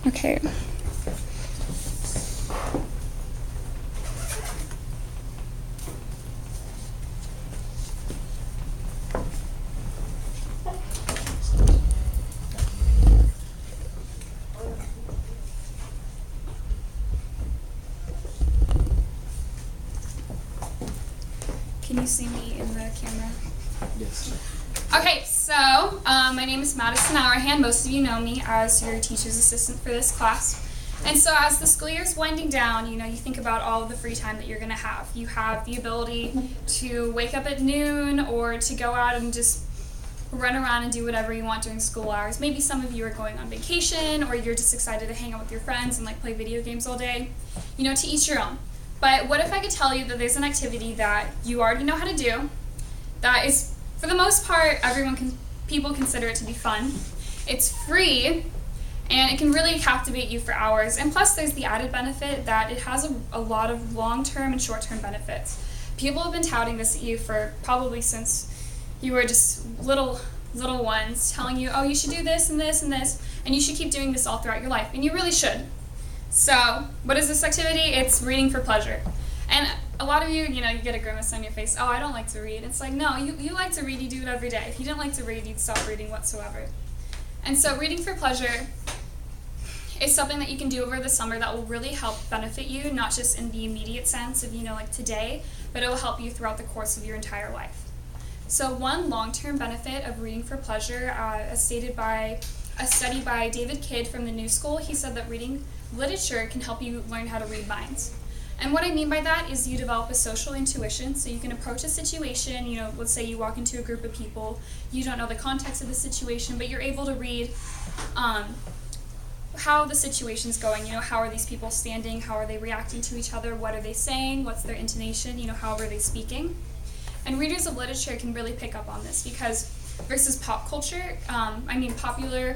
Okay. Can you see me in the camera? Yes. Okay, so my name is Madison Hourihan. Most of you know me as your teacher's assistant for this class. And so as the school year is winding down, you think about all of the free time that you're going to have. You have the ability to wake up at noon or to go out and just run around and do whatever you want during school hours. Maybe some of you are going on vacation, or you're just excited to hang out with your friends and play video games all day. To each your own. But what if I could tell you that there's an activity that you already know how to do, that is, for the most part, people consider it to be fun. It's free, and it can really captivate you for hours. And plus, there's the added benefit that it has a lot of long-term and short-term benefits. People have been touting this at you for probably since you were just little ones, telling you, oh, you should do this and this and this, and you should keep doing this all throughout your life, and you really should. So, what is this activity? It's reading for pleasure. And a lot of you, you get a grimace on your face, oh, I don't like to read. It's like, no, you like to read, you do it every day. If you didn't like to read, you'd stop reading whatsoever. And so reading for pleasure is something that you can do over the summer that will really help benefit you, not just in the immediate sense of, today, but it will help you throughout the course of your entire life. So one long-term benefit of reading for pleasure, as stated by a study by David Kidd from the New School, he said that reading literature can help you learn how to read minds. And what I mean by that is you develop a social intuition, so you can approach a situation, let's say you walk into a group of people, you don't know the context of the situation, but you're able to read how the situation's going, how are these people standing, how are they reacting to each other, what are they saying, what's their intonation, how are they speaking. And readers of literature can really pick up on this because versus pop culture, popular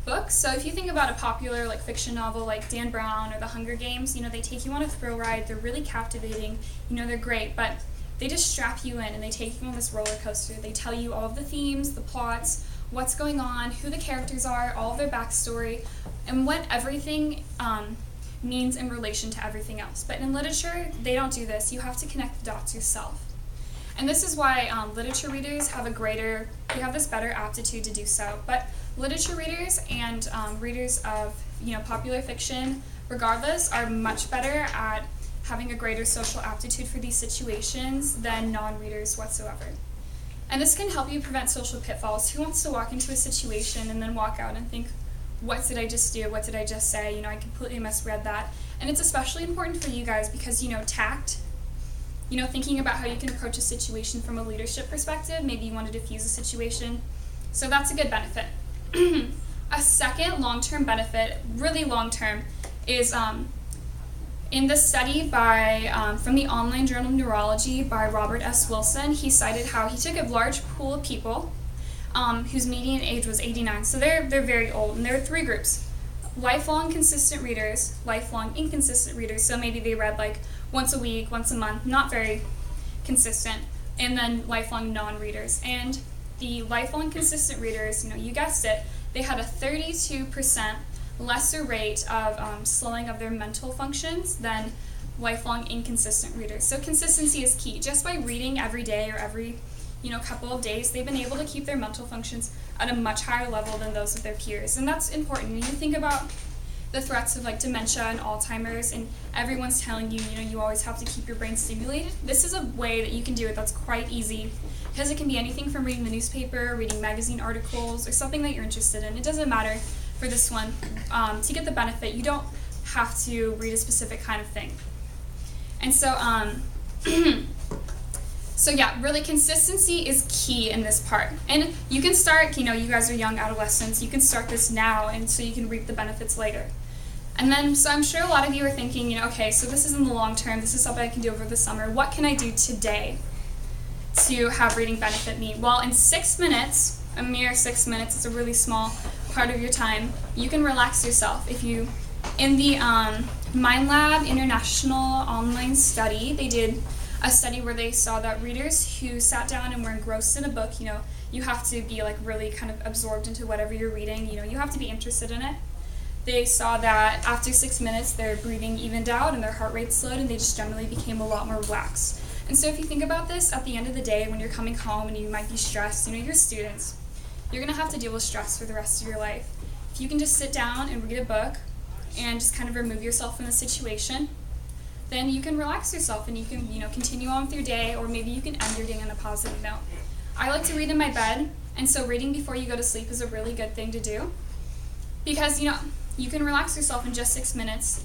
books. So if you think about a popular fiction novel like Dan Brown or The Hunger Games, they take you on a thrill ride, they're really captivating, they're great, but they just strap you in and they take you on this roller coaster. They tell you all of the themes, the plots, what's going on, who the characters are, all of their backstory, and what everything means in relation to everything else. But in literature, they don't do this. You have to connect the dots yourself. And this is why literature readers have this better aptitude to do so. But literature readers and readers of popular fiction, regardless, are much better at having a greater social aptitude for these situations than non-readers whatsoever. And this can help you prevent social pitfalls. Who wants to walk into a situation and then walk out and think, what did I just do? What did I just say? I completely misread that. And it's especially important for you guys because, tact, thinking about how you can approach a situation from a leadership perspective. Maybe you want to diffuse a situation. So that's a good benefit. A second long-term benefit, really long-term, is in the study from the online journal Neurology by Robert S. Wilson. He cited how he took a large pool of people whose median age was 89. So they're very old, and there are three groups. Lifelong consistent readers, lifelong inconsistent readers, so maybe they read once a week, once a month, not very consistent, and then lifelong non-readers. And the lifelong consistent readers, you guessed it, they had a 32% lesser rate of slowing of their mental functions than lifelong inconsistent readers. So consistency is key. Just by reading every day or every couple of days, they've been able to keep their mental functions at a much higher level than those of their peers. And that's important. When you think about the threats of dementia and Alzheimer's, and everyone's telling you, you always have to keep your brain stimulated, this is a way that you can do it that's quite easy, because it can be anything from reading the newspaper, reading magazine articles, or something that you're interested in. It doesn't matter for this one. To get the benefit, you don't have to read a specific kind of thing. And so, so yeah, really consistency is key in this part. And you can start, you guys are young adolescents, you can start this now, and so you can reap the benefits later. And then, so I'm sure a lot of you are thinking, okay, so this is in the long term, this is something I can do over the summer. What can I do today to have reading benefit me? Well, in 6 minutes, a mere 6 minutes, it's a really small part of your time, you can relax yourself. In the Mind Lab International online study, they did a study where they saw that readers who sat down and were engrossed in a book, you have to be really kind of absorbed into whatever you're reading, you have to be interested in it. they saw that after 6 minutes their breathing evened out and their heart rate slowed, and they just generally became a lot more relaxed. And so if you think about this, at the end of the day, when you're coming home and you might be stressed, you're students, you're going to have to deal with stress for the rest of your life. If you can just sit down and read a book and just kind of remove yourself from the situation, then you can relax yourself and you can, continue on with your day, or maybe you can end your day on a positive note. I like to read in my bed, and so reading before you go to sleep is a really good thing to do because, you can relax yourself in just 6 minutes,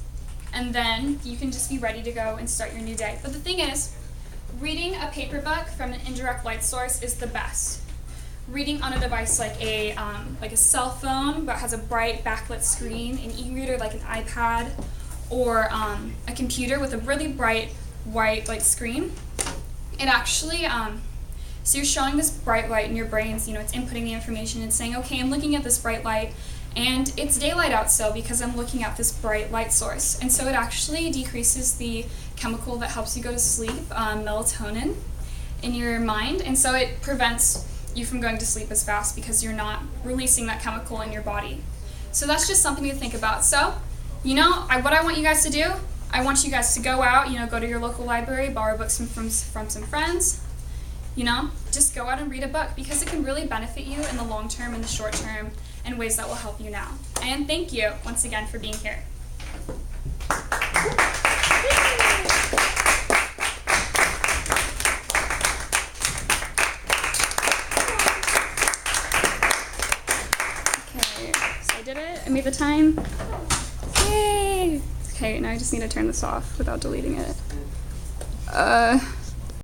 and then you can just be ready to go and start your new day. But the thing is, reading a paper book from an indirect light source is the best. Reading on a device like a cell phone that has a bright backlit screen, an e-reader like an iPad, or a computer with a really bright white light screen, it actually, so you're showing this bright light in your brains, it's inputting the information and saying, okay, I'm looking at this bright light, and it's daylight out still because I'm looking at this bright light source. And so it actually decreases the chemical that helps you go to sleep, melatonin, in your mind, and so it prevents you from going to sleep as fast because you're not releasing that chemical in your body. So that's just something to think about. So, what I want you guys to do, I want you guys to go out, go to your local library, borrow books from some friends, just go out and read a book because it can really benefit you in the long term and the short term in ways that will help you now. And thank you once again for being here. Okay, so I did it. I made the time. Yay! Okay, now I just need to turn this off without deleting it.